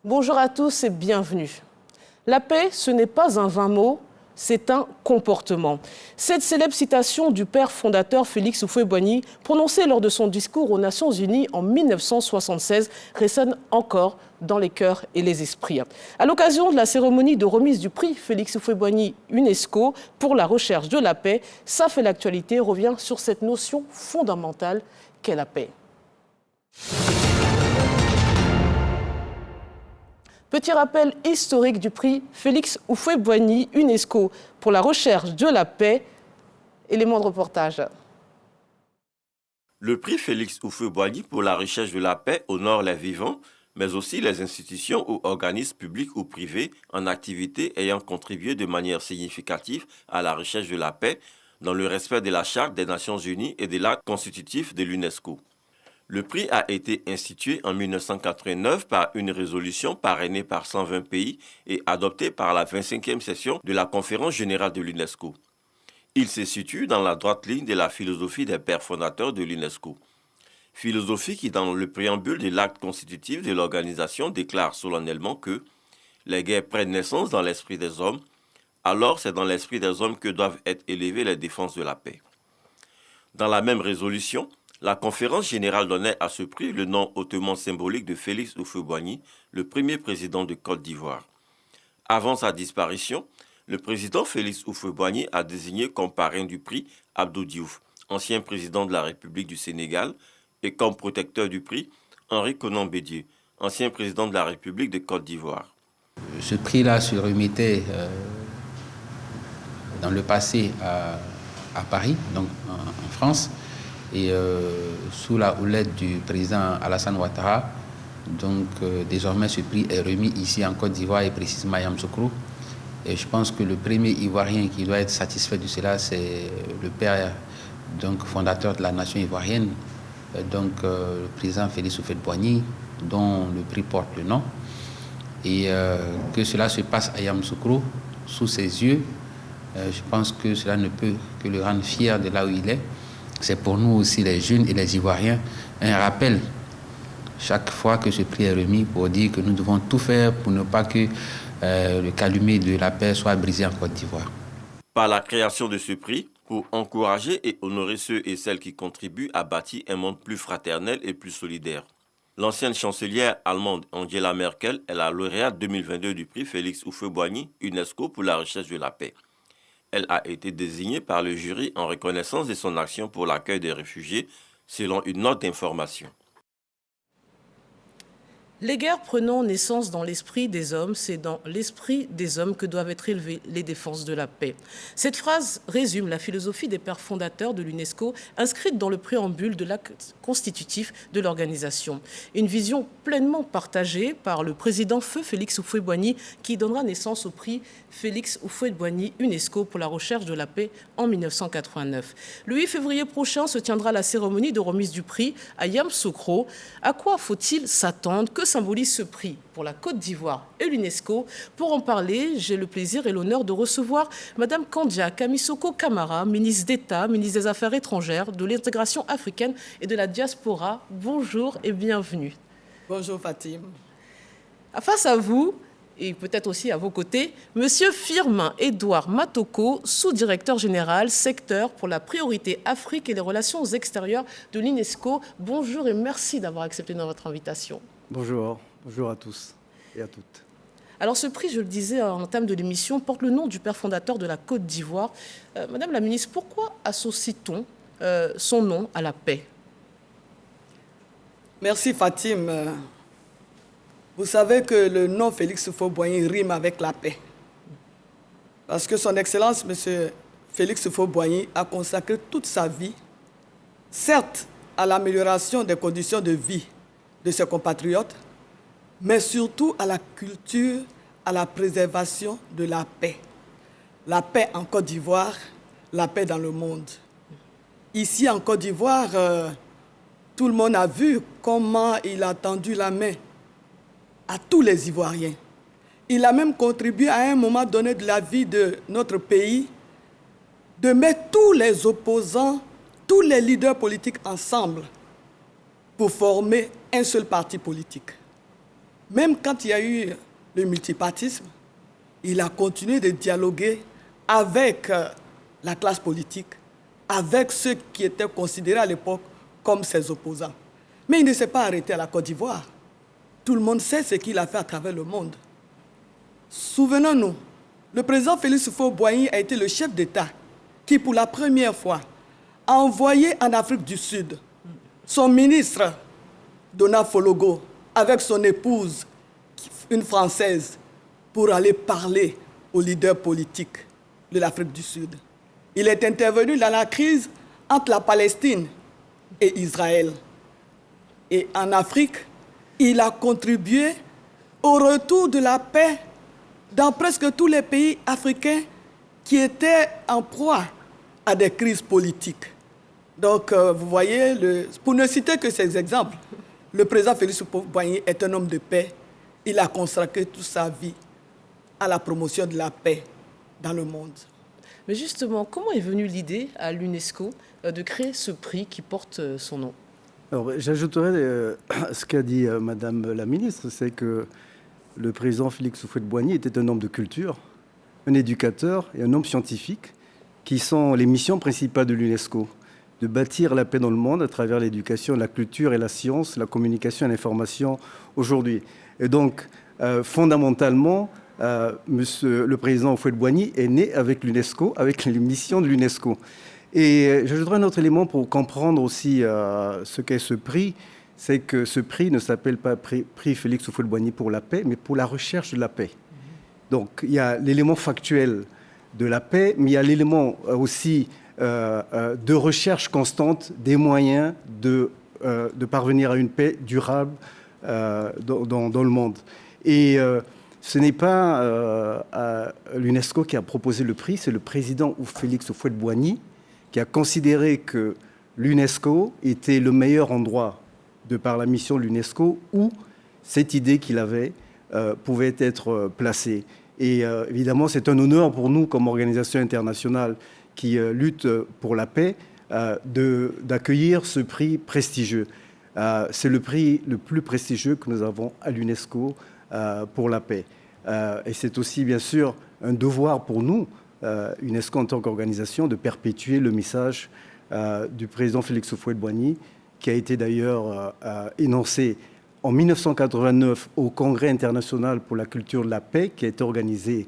Bonjour à tous et bienvenue. La paix, ce n'est pas un vain mot, c'est un comportement. Cette célèbre citation du père fondateur Félix Houphouët-Boigny, prononcée lors de son discours aux Nations Unies en 1976, résonne encore dans les cœurs et les esprits. À l'occasion de la cérémonie de remise du prix Félix Houphouët-Boigny UNESCO pour la recherche de la paix, Ça fait l'actualité revient sur cette notion fondamentale qu'est la paix. Petit rappel historique du prix Félix Houphouët-Boigny UNESCO pour la recherche de la paix. Élément de reportage. Le prix Félix Houphouët-Boigny pour la recherche de la paix honore les vivants, mais aussi les institutions ou organismes publics ou privés en activité ayant contribué de manière significative à la recherche de la paix dans le respect de la Charte des Nations Unies et de l'acte constitutif de l'UNESCO. Le prix a été institué en 1989 par une résolution parrainée par 120 pays et adoptée par la 25e session de la Conférence générale de l'UNESCO. Il se situe dans la droite ligne de la philosophie des pères fondateurs de l'UNESCO. Philosophie qui, dans le préambule de l'acte constitutif de l'organisation, déclare solennellement que les guerres prennent naissance dans l'esprit des hommes, alors c'est dans l'esprit des hommes que doivent être élevées les défenses de la paix. Dans la même résolution, la conférence générale donnait à ce prix le nom hautement symbolique de Félix Houphouët-Boigny, le premier président de Côte d'Ivoire. Avant sa disparition, le président Félix Houphouët-Boigny a désigné comme parrain du prix Abdou Diouf, ancien président de la République du Sénégal, et comme protecteur du prix Henri Konan Bédié, ancien président de la République de Côte d'Ivoire. Ce prix-là se remettait dans le passé à Paris, donc en France. Et sous la houlette du président Alassane Ouattara, donc désormais ce prix est remis ici en Côte d'Ivoire et précisément à Yamoussoukro. Et je pense que le premier Ivoirien qui doit être satisfait de cela, c'est le père donc, fondateur de la nation ivoirienne, donc le président Félix Houphouët-Boigny, dont le prix porte le nom. Et que cela se passe à Yamoussoukro, sous ses yeux, je pense que cela ne peut que le rendre fier de là où il est. C'est pour nous aussi, les jeunes et les Ivoiriens, un rappel chaque fois que ce prix est remis pour dire que nous devons tout faire pour ne pas que le calumet de la paix soit brisé en Côte d'Ivoire. Par la création de ce prix, pour encourager et honorer ceux et celles qui contribuent à bâtir un monde plus fraternel et plus solidaire. L'ancienne chancelière allemande Angela Merkel est la lauréate 2022 du prix Félix Houphouët-Boigny UNESCO pour la recherche de la paix. Elle a été désignée par le jury en reconnaissance de son action pour l'accueil des réfugiés, selon une note d'information. Les guerres prenant naissance dans l'esprit des hommes, c'est dans l'esprit des hommes que doivent être élevées les défenses de la paix. Cette phrase résume la philosophie des pères fondateurs de l'UNESCO, inscrite dans le préambule de l'acte constitutif de l'organisation. Une vision pleinement partagée par le président Feu Félix Houphouët-Boigny, qui donnera naissance au prix Félix Houphouët-Boigny UNESCO pour la recherche de la paix en 1989. Le 8 février prochain se tiendra la cérémonie de remise du prix à Yamoussoukro. À quoi faut-il s'attendre? Que symbolise ce prix pour la Côte d'Ivoire et l'UNESCO? Pour en parler, j'ai le plaisir et l'honneur de recevoir Madame Kandia Kamisoko Kamara, ministre d'État, ministre des Affaires étrangères, de l'intégration africaine et de la diaspora. Bonjour et bienvenue. Bonjour Fatim. Face à vous, et peut-être aussi à vos côtés, Monsieur Firmin Edouard Matoko, sous-directeur général, secteur pour la priorité Afrique et les relations extérieures de l'UNESCO. Bonjour et merci d'avoir accepté notre invitation. Bonjour, bonjour à tous et à toutes. Alors ce prix, je le disais en entame de l'émission, porte le nom du père fondateur de la Côte d'Ivoire. Madame la ministre, pourquoi associe-t-on son nom à la paix? Merci Fatim. Vous savez que le nom Félix Houphouët-Boigny rime avec la paix. Parce que son Excellence, M. Félix Houphouët-Boigny, a consacré toute sa vie, certes, à l'amélioration des conditions de vie de ses compatriotes, mais surtout à la culture, à la préservation de la paix. La paix en Côte d'Ivoire, la paix dans le monde. Ici, en Côte d'Ivoire, tout le monde a vu comment il a tendu la main à tous les Ivoiriens. Il a même contribué à un moment donné de la vie de notre pays de mettre tous les opposants, tous les leaders politiques ensemble pour former un seul parti politique. Même quand il y a eu le multipartisme, il a continué de dialoguer avec la classe politique, avec ceux qui étaient considérés à l'époque comme ses opposants. Mais il ne s'est pas arrêté à la Côte d'Ivoire. Tout le monde sait ce qu'il a fait à travers le monde. Souvenons-nous, le président Félix Houphouët-Boigny a été le chef d'État qui, pour la première fois, a envoyé en Afrique du Sud son ministre, Dona Fologo, avec son épouse, une Française, pour aller parler aux leaders politiques de l'Afrique du Sud. Il est intervenu dans la crise entre la Palestine et Israël. Et en Afrique, il a contribué au retour de la paix dans presque tous les pays africains qui étaient en proie à des crises politiques. Donc, vous voyez, pour ne citer que ces exemples, le président Félix Houphouët-Boigny est un homme de paix. Il a consacré toute sa vie à la promotion de la paix dans le monde. Mais justement, comment est venue l'idée à l'UNESCO de créer ce prix qui porte son nom? Alors, j'ajouterais ce qu'a dit Madame la ministre, c'est que le président Félix Houphouët-Boigny était un homme de culture, un éducateur et un homme scientifique, qui sont les missions principales de l'UNESCO, de bâtir la paix dans le monde à travers l'éducation, la culture et la science, la communication et l'information aujourd'hui. Et donc, fondamentalement, le président Houphouët-Boigny est né avec l'UNESCO, avec les missions de l'UNESCO. Et j'ajouterai un autre élément pour comprendre aussi ce qu'est ce prix, c'est que ce prix ne s'appelle pas prix Félix Houphouët-Boigny pour la paix, mais pour la recherche de la paix. Donc il y a l'élément factuel de la paix, mais il y a l'élément aussi de recherche constante des moyens de parvenir à une paix durable dans le monde. Et ce n'est pas l'UNESCO qui a proposé le prix, c'est le président Félix Houphouët-Boigny qui a considéré que l'UNESCO était le meilleur endroit, de par la mission de l'UNESCO, où cette idée qu'il avait pouvait être placée. Et évidemment, c'est un honneur pour nous, comme organisation internationale qui lutte pour la paix, d'accueillir ce prix prestigieux. C'est le prix le plus prestigieux que nous avons à l'UNESCO pour la paix. Et c'est aussi, bien sûr, un devoir pour nous, UNESCO en tant qu'organisation, de perpétuer le message du président Félix Houphouët-Boigny, qui a été d'ailleurs énoncé en 1989 au Congrès international pour la culture de la paix, qui a été organisé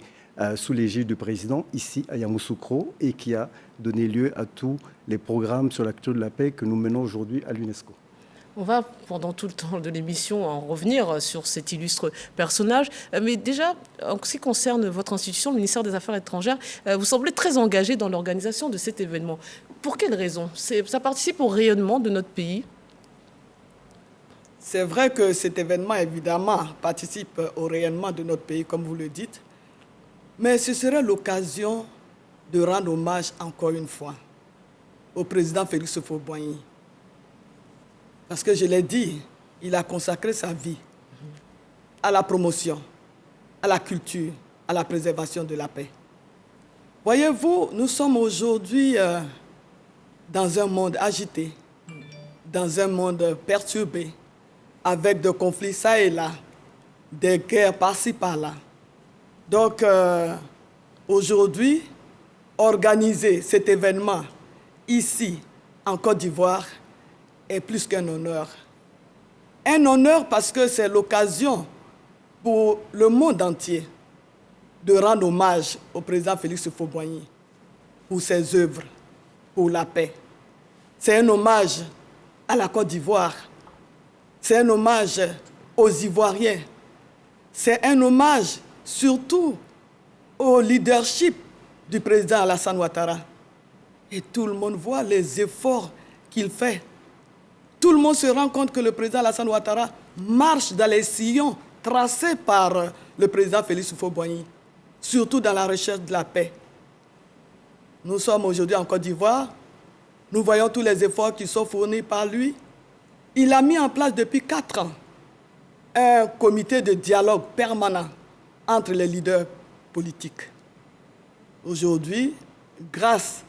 sous l'égide du président, ici à Yamoussoukro, et qui a donné lieu à tous les programmes sur la culture de la paix que nous menons aujourd'hui à l'UNESCO. On va, pendant tout le temps de l'émission, en revenir sur cet illustre personnage. Mais déjà, en ce qui concerne votre institution, le ministère des Affaires étrangères, vous semblez très engagé dans l'organisation de cet événement. Pour quelles raisons? Ça participe au rayonnement de notre pays? C'est vrai que cet événement, évidemment, participe au rayonnement de notre pays, comme vous le dites. Mais ce serait l'occasion de rendre hommage, encore une fois, au président Félix Houphouët-Boigny. Parce que je l'ai dit, il a consacré sa vie à la promotion, à la culture, à la préservation de la paix. Voyez-vous, nous sommes aujourd'hui dans un monde agité, dans un monde perturbé, avec des conflits ça et là, des guerres par-ci par-là. Donc, aujourd'hui, organiser cet événement ici, en Côte d'Ivoire, est plus qu'un honneur. Un honneur parce que c'est l'occasion pour le monde entier de rendre hommage au président Félix Houphouët-Boigny pour ses œuvres, pour la paix. C'est un hommage à la Côte d'Ivoire. C'est un hommage aux Ivoiriens. C'est un hommage surtout au leadership du président Alassane Ouattara. Et tout le monde voit les efforts qu'il fait. Tout le monde se rend compte que le président Alassane Ouattara marche dans les sillons tracés par le président Félix Houphouët-Boigny, surtout dans la recherche de la paix. Nous sommes aujourd'hui en Côte d'Ivoire. Nous voyons tous les efforts qui sont fournis par lui. Il a mis en place depuis 4 ans un comité de dialogue permanent entre les leaders politiques. Aujourd'hui, grâce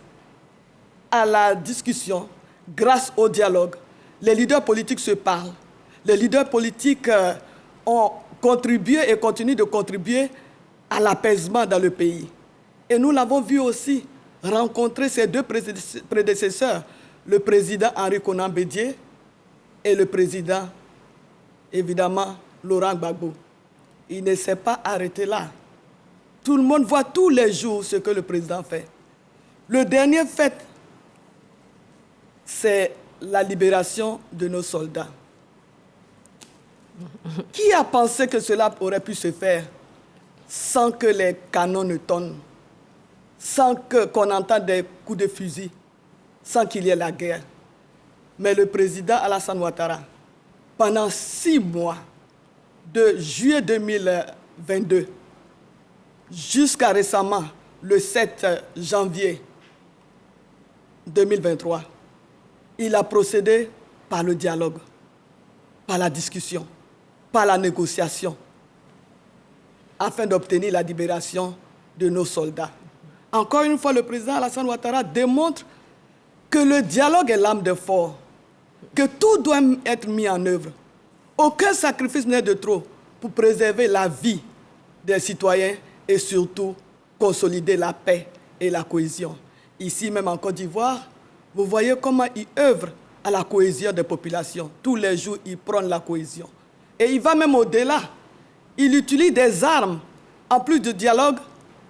à la discussion, grâce au dialogue, les leaders politiques se parlent. Les leaders politiques ont contribué et continue de contribuer à l'apaisement dans le pays. Et nous l'avons vu aussi rencontrer ses deux prédécesseurs, le président Henri Konan Bédié et le président, évidemment, Laurent Gbagbo. Il ne s'est pas arrêté là. Tout le monde voit tous les jours ce que le président fait. Le dernier fait, c'est la libération de nos soldats. Qui a pensé que cela aurait pu se faire sans que les canons ne tonnent, sans qu'on entende des coups de fusil, sans qu'il y ait la guerre? Mais le président Alassane Ouattara, pendant 6 mois, de juillet 2022 jusqu'à récemment, le 7 janvier 2023, il a procédé par le dialogue, par la discussion, par la négociation, afin d'obtenir la libération de nos soldats. Encore une fois, le président Alassane Ouattara démontre que le dialogue est l'âme de fort, que tout doit être mis en œuvre. Aucun sacrifice n'est de trop pour préserver la vie des citoyens et surtout consolider la paix et la cohésion. Ici même en Côte d'Ivoire, vous voyez comment il œuvre à la cohésion des populations. Tous les jours, il prône la cohésion. Et il va même au-delà. Il utilise des armes, en plus du dialogue,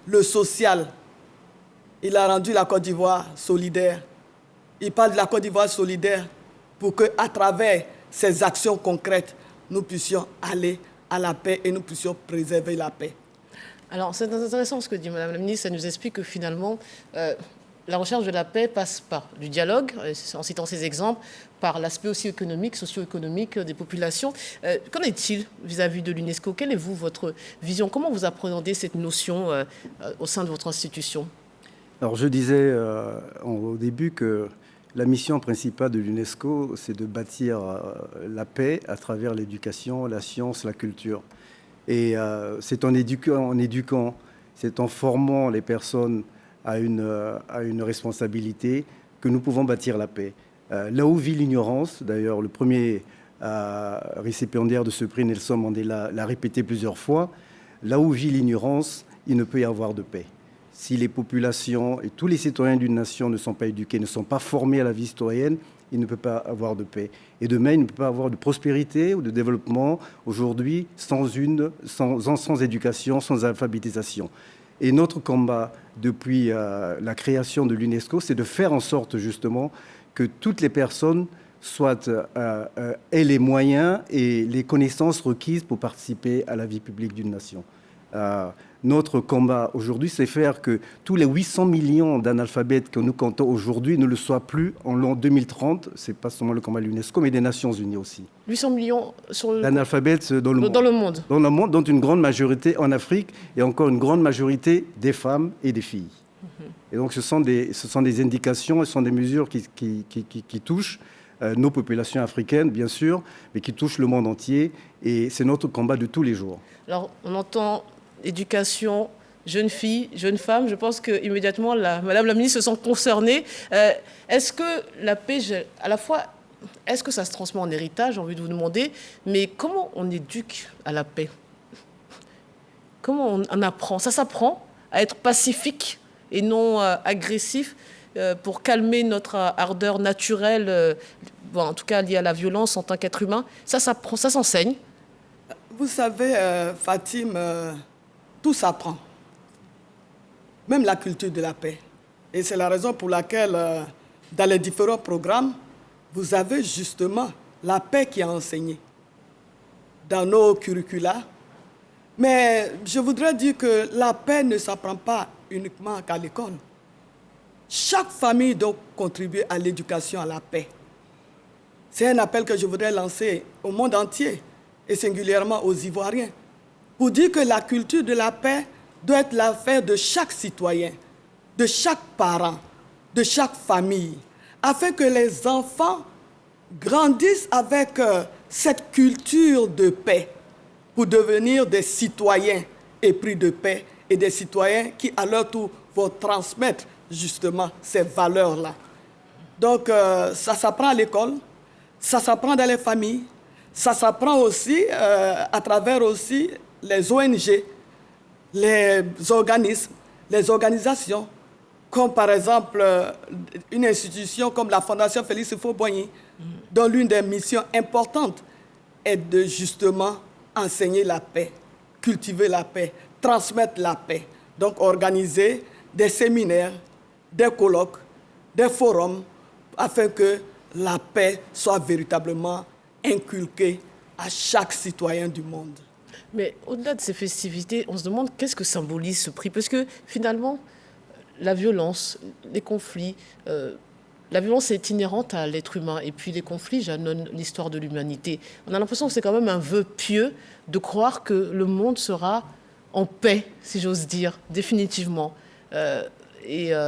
le social. Il a rendu la Côte d'Ivoire solidaire. Il parle de la Côte d'Ivoire solidaire pour qu'à travers ces actions concrètes, nous puissions aller à la paix et nous puissions préserver la paix. Alors, c'est intéressant ce que dit Mme la ministre. Ça nous explique que finalement, la recherche de la paix passe par du dialogue, en citant ces exemples, par l'aspect aussi économique, socio-économique des populations. Qu'en est-il vis-à-vis de l'UNESCO? Quelle est votre vision? Comment vous appréhendez cette notion au sein de votre institution? Alors, je disais au début que la mission principale de l'UNESCO, c'est de bâtir la paix à travers l'éducation, la science, la culture. Et c'est en éduquant, c'est en formant les personnes à une responsabilité que nous pouvons bâtir la paix. Là où vit l'ignorance, d'ailleurs, le premier récipiendaire de ce prix, Nelson Mandela, l'a répété plusieurs fois, là où vit l'ignorance, il ne peut y avoir de paix. Si les populations et tous les citoyens d'une nation ne sont pas éduqués, ne sont pas formés à la vie citoyenne, il ne peut pas avoir de paix. Et demain, il ne peut pas avoir de prospérité ou de développement aujourd'hui sans éducation, sans alphabétisation. Et notre combat depuis la création de l'UNESCO, c'est de faire en sorte justement que toutes les personnes aient les moyens et les connaissances requises pour participer à la vie publique d'une nation. Notre combat aujourd'hui, c'est faire que tous les 800 millions d'analphabètes que nous comptons aujourd'hui ne le soient plus en l'an 2030. Ce n'est pas seulement le combat de l'UNESCO, mais des Nations Unies aussi. 800 millions d'analphabètes dans le monde. Dans le monde, dont une grande majorité en Afrique et encore une grande majorité des femmes et des filles. Et donc ce sont des indications, ce sont des mesures qui touchent nos populations africaines, bien sûr, mais qui touchent le monde entier. Et c'est notre combat de tous les jours. Alors, on entend éducation, jeunes filles, jeunes femmes. Je pense qu'immédiatement, Madame la ministre se sent concernée. Est-ce que la paix, à la fois, est-ce que ça se transmet en héritage, j'ai envie de vous demander, mais comment on éduque à la paix? Comment on apprend? Ça s'apprend à être pacifique et non agressif pour calmer notre ardeur naturelle, en tout cas liée à la violence en tant qu'être humain. Ça s'apprend, ça s'enseigne. Vous savez, Fatim, tout s'apprend. Même la culture de la paix. Et c'est la raison pour laquelle, dans les différents programmes, vous avez justement la paix qui est enseignée dans nos curricula. Mais je voudrais dire que la paix ne s'apprend pas uniquement qu'à l'école. Chaque famille doit contribuer à l'éducation à la paix. C'est un appel que je voudrais lancer au monde entier, et singulièrement aux Ivoiriens, pour dire que la culture de la paix doit être l'affaire de chaque citoyen, de chaque parent, de chaque famille, afin que les enfants grandissent avec cette culture de paix pour devenir des citoyens épris de paix et des citoyens qui, à leur tour, vont transmettre justement ces valeurs-là. Donc, ça s'apprend à l'école, ça s'apprend dans les familles, Ça s'apprend aussi à travers aussi les ONG, les organismes, les organisations, comme par exemple une institution comme la Fondation Félix Houphouët-Boigny, dont l'une des missions importantes est de justement enseigner la paix, cultiver la paix, transmettre la paix. Donc organiser des séminaires, des colloques, des forums, afin que la paix soit véritablement inculquée à chaque citoyen du monde. Mais au-delà de ces festivités, on se demande qu'est-ce que symbolise ce prix? Parce que finalement, la violence, les conflits, la violence est inhérente à l'être humain. Et puis les conflits jalonnent l'histoire de l'humanité. On a l'impression que c'est quand même un vœu pieux de croire que le monde sera en paix, si j'ose dire, définitivement,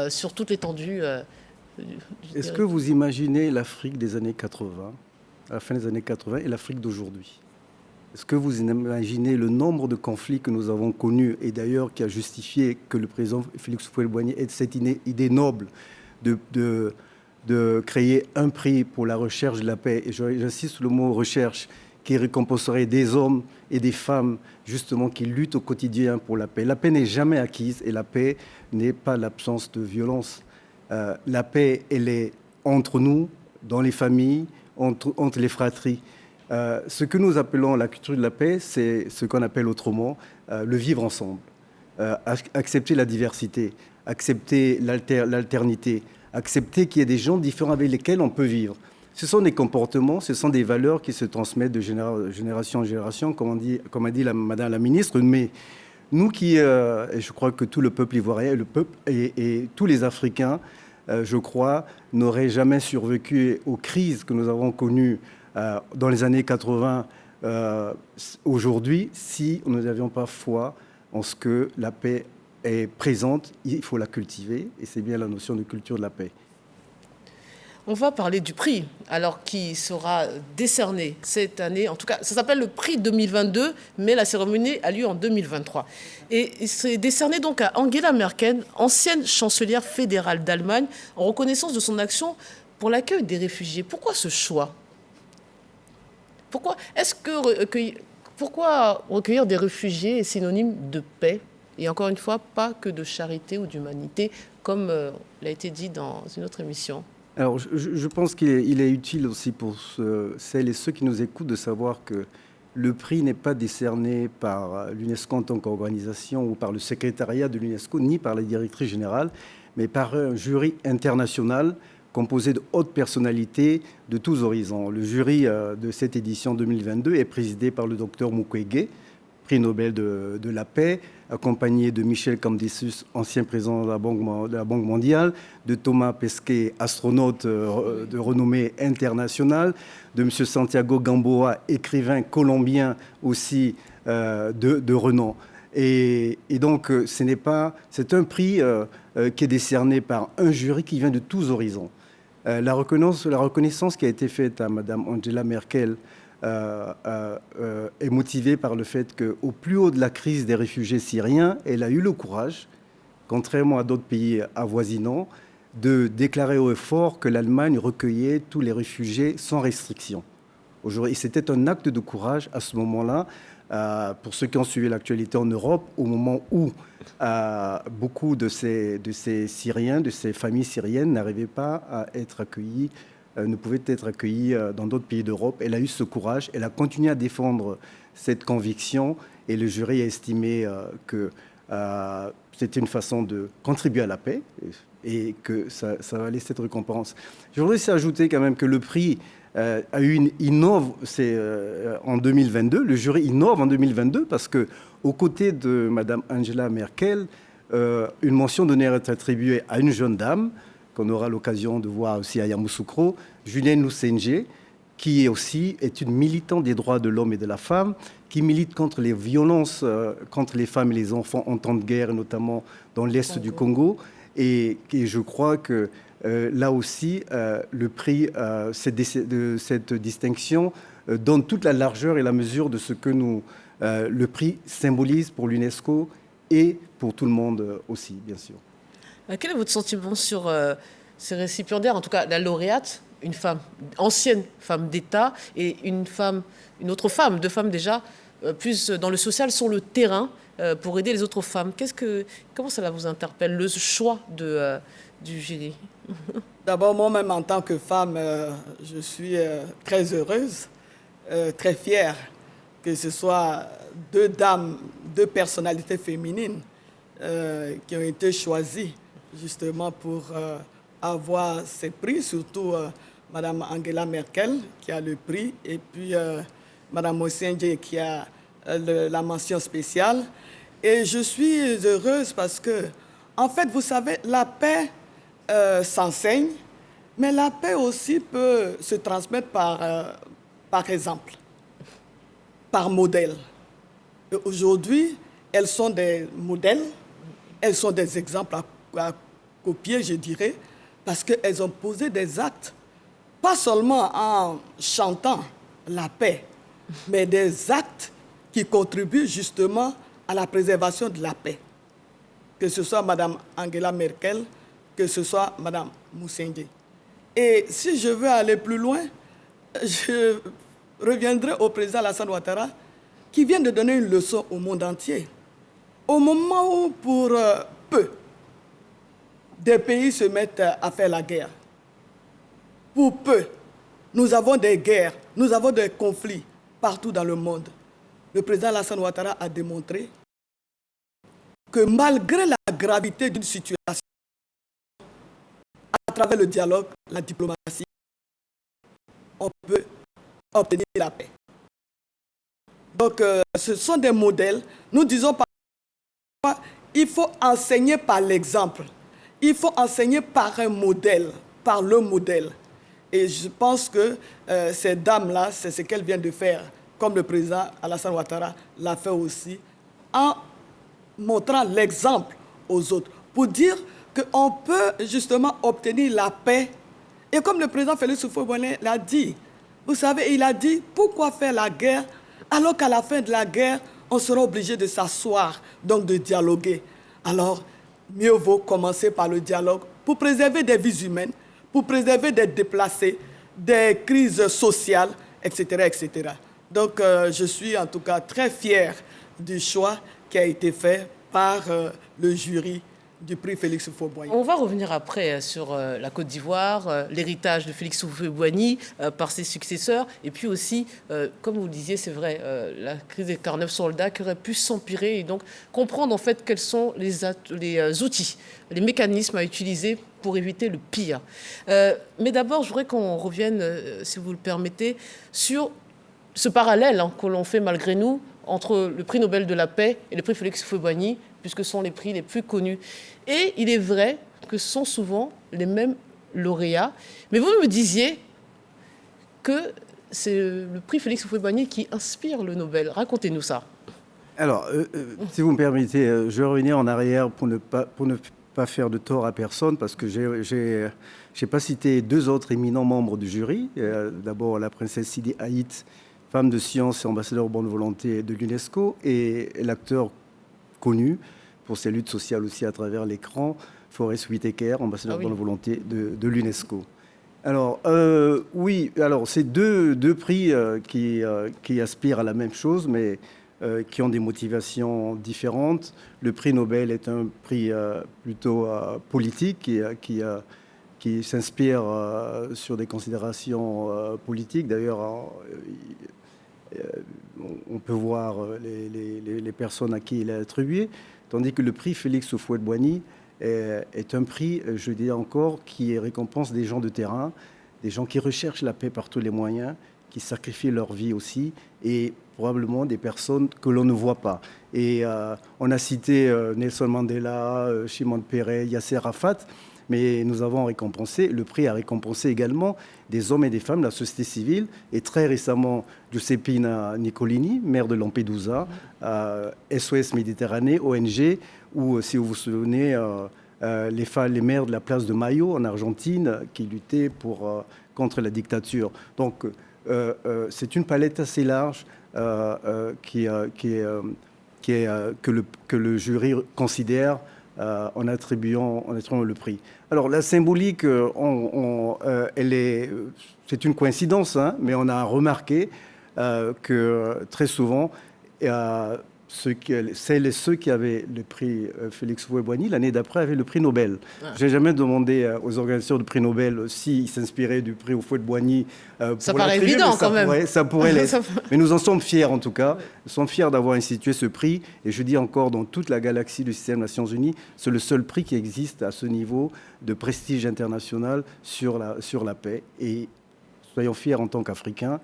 sur toute l'étendue. Est-ce que vous imaginez l'Afrique des années 80, à la fin des années 80, et l'Afrique d'aujourd'hui? Est-ce que vous imaginez le nombre de conflits que nous avons connus, et d'ailleurs qui a justifié que le président Félix Houphouët-Boigny ait cette idée noble de créer un prix pour la recherche de la paix, et j'insiste sur le mot recherche, qui récompenserait des hommes et des femmes justement qui luttent au quotidien pour la paix. La paix n'est jamais acquise et la paix n'est pas l'absence de violence. La paix, elle est entre nous, dans les familles, entre les fratries. Ce que nous appelons la culture de la paix, c'est ce qu'on appelle autrement le vivre ensemble. Accepter la diversité, accepter l'alternité, accepter qu'il y ait des gens différents avec lesquels on peut vivre. Ce sont des comportements, ce sont des valeurs qui se transmettent de génération en génération, comme a dit Madame la ministre. Mais nous et je crois que tout le peuple ivoirien et tous les Africains, je crois, n'auraient jamais survécu aux crises que nous avons connues dans les années 80 aujourd'hui si nous n'avions pas foi en ce que la paix est présente. Il faut la cultiver et c'est bien la notion de culture de la paix. On va parler du prix, alors qui sera décerné cette année. En tout cas, ça s'appelle le prix 2022, mais la cérémonie a lieu en 2023. Et c'est décerné donc à Angela Merkel, ancienne chancelière fédérale d'Allemagne, en reconnaissance de son action pour l'accueil des réfugiés. Pourquoi ce choix? Pourquoi recueillir des réfugiés est synonyme de paix? Et encore une fois, pas que de charité ou d'humanité, comme l'a été dit dans une autre émission. Alors, je pense qu'il est utile aussi pour celles et ceux qui nous écoutent de savoir que le prix n'est pas décerné par l'UNESCO en tant qu'organisation ou par le secrétariat de l'UNESCO, ni par la directrice générale, mais par un jury international composé de hautes personnalités de tous horizons. Le jury de cette édition 2022 est présidé par le docteur Mukwege, prix Nobel de la paix, accompagné de Michel Camdessus, ancien président de la Banque mondiale, de Thomas Pesquet, astronaute de renommée internationale, de M. Santiago Gamboa, écrivain colombien aussi de renom. Et donc, c'est un prix qui est décerné par un jury qui vient de tous horizons. La reconnaissance qui a été faite à Mme Angela Merkel est motivée par le fait qu'au plus haut de la crise des réfugiés syriens, elle a eu le courage, contrairement à d'autres pays avoisinants, de déclarer haut et fort que l'Allemagne recueillait tous les réfugiés sans restriction. Et c'était un acte de courage à ce moment-là, pour ceux qui ont suivi l'actualité en Europe, au moment où beaucoup de ces Syriens, de ces familles syriennes n'arrivaient pas à être accueillis, ne pouvaient être accueillis dans d'autres pays d'Europe. Elle a eu ce courage, elle a continué à défendre cette conviction et le jury a estimé que c'était une façon de contribuer à la paix et que ça valait cette récompense. Je voudrais aussi ajouter quand même que le prix innove en 2022. Le jury innove en 2022 parce qu'aux côtés de Mme Angela Merkel, une mention d'honneur est attribuée à une jeune dame qu'on aura l'occasion de voir aussi à Yamoussoukro, Julienne Lusenge, qui est une militante des droits de l'homme et de la femme, qui milite contre les violences contre les femmes et les enfants en temps de guerre, notamment dans l'Est du Congo. Et je crois que là aussi, le prix de cette distinction donne toute la largeur et la mesure de ce que le prix symbolise pour l'UNESCO et pour tout le monde aussi, bien sûr. Quel est votre sentiment sur ces récipiendaires, en tout cas la lauréate une femme, ancienne femme d'État, et une autre femme, deux femmes déjà, plus dans le social, sur le terrain, pour aider les autres femmes. Comment cela vous interpelle, le choix du jury? D'abord, moi-même, en tant que femme, je suis très heureuse, très fière que ce soit deux dames, deux personnalités féminines qui ont été choisies justement pour avoir ces prix, surtout Madame Angela Merkel qui a le prix et puis Madame Mosendje qui a la mention spéciale. Et je suis heureuse parce que, en fait, vous savez, la paix s'enseigne, mais la paix aussi peut se transmettre par exemple, par modèle. Et aujourd'hui, elles sont des modèles, elles sont des exemples à copier, je dirais, parce qu'elles ont posé des actes, pas seulement en chantant la paix, mais des actes qui contribuent justement à la préservation de la paix. Que ce soit Mme Angela Merkel, que ce soit Mme Mosendje. Et si je veux aller plus loin, je reviendrai au président Alassane Ouattara, qui vient de donner une leçon au monde entier. Au moment où, pour peu, des pays se mettent à faire la guerre, pour peu, nous avons des guerres, nous avons des conflits partout dans le monde. Le président Alassane Ouattara a démontré que malgré la gravité d'une situation, à travers le dialogue, la diplomatie, on peut obtenir la paix. Donc, ce sont des modèles. Nous disons parfois, il faut enseigner par l'exemple. Il faut enseigner par un modèle, par le modèle. Et je pense que ces dames-là, c'est ce qu'elles viennent de faire, comme le président Alassane Ouattara l'a fait aussi, en montrant l'exemple aux autres, pour dire qu'on peut justement obtenir la paix. Et comme le président Félix Houphouët-Boigny l'a dit, vous savez, il a dit, pourquoi faire la guerre alors qu'à la fin de la guerre, on sera obligé de s'asseoir, donc de dialoguer. Alors, mieux vaut commencer par le dialogue pour préserver des vies humaines, pour préserver des déplacés, des crises sociales, etc. etc. Donc, je suis en tout cas très fier du choix qui a été fait par le jury du prix Félix Houphouët-Boigny. On va revenir après sur la Côte d'Ivoire, l'héritage de Félix Houphouët-Boigny par ses successeurs, et puis aussi, comme vous le disiez, c'est vrai, la crise des 49 soldats qui aurait pu s'empirer, et donc comprendre en fait quels sont les outils, les mécanismes à utiliser pour éviter le pire. Mais d'abord, je voudrais qu'on revienne, si vous le permettez, sur ce parallèle que l'on fait malgré nous entre le prix Nobel de la paix et le prix Félix Houphouët-Boigny, puisque ce sont les prix les plus connus. Et il est vrai que ce sont souvent les mêmes lauréats. Mais vous me disiez que c'est le prix Félix Houphouët-Boigny qui inspire le Nobel. Racontez-nous ça. Alors, si vous me permettez, je vais revenir en arrière pour ne pas faire de tort à personne, parce que j'ai pas cité deux autres éminents membres du jury. D'abord, la princesse Sidi Haït, femme de science et ambassadeur bonne volonté de l'UNESCO, et l'acteur connu pour ses luttes sociales aussi à travers l'écran, Forest Whitaker, ambassadeur bonne volonté de l'UNESCO. Alors, oui, alors c'est deux prix qui aspirent à la même chose, mais qui ont des motivations différentes. Le prix Nobel est un prix plutôt politique qui s'inspire sur des considérations politiques. D'ailleurs, on peut voir les personnes à qui il est attribué, tandis que le prix Félix Houphouët-Boigny est un prix, je dis encore, qui récompense des gens de terrain, des gens qui recherchent la paix par tous les moyens, qui sacrifient leur vie aussi, et probablement des personnes que l'on ne voit pas. Et on a cité Nelson Mandela, Shimon Peres, Yasser Arafat, mais nous avons récompensé, le prix a récompensé également des hommes et des femmes de la société civile, et très récemment Giuseppina Nicolini, maire de Lampedusa, SOS Méditerranée, ONG, ou si vous vous souvenez, les maires de la place de Mayo en Argentine qui luttaient contre la dictature. Donc c'est une palette assez large que le jury considère en attribuant le prix. Alors la symbolique, c'est une coïncidence, hein, mais on a remarqué que très souvent, celles et ceux qui avaient le prix Félix Houphouët-Boigny, l'année d'après, avaient le prix Nobel. Je n'ai jamais demandé aux organisateurs du prix Nobel s'ils s'inspiraient du prix Houphouët-Boigny. Ça paraît évident quand même. Ça pourrait l'être. Mais nous en sommes fiers en tout cas. Nous sommes fiers d'avoir institué ce prix. Et je dis encore, dans toute la galaxie du système des Nations Unies, c'est le seul prix qui existe à ce niveau de prestige international sur la paix. Et soyons fiers en tant qu'Africains.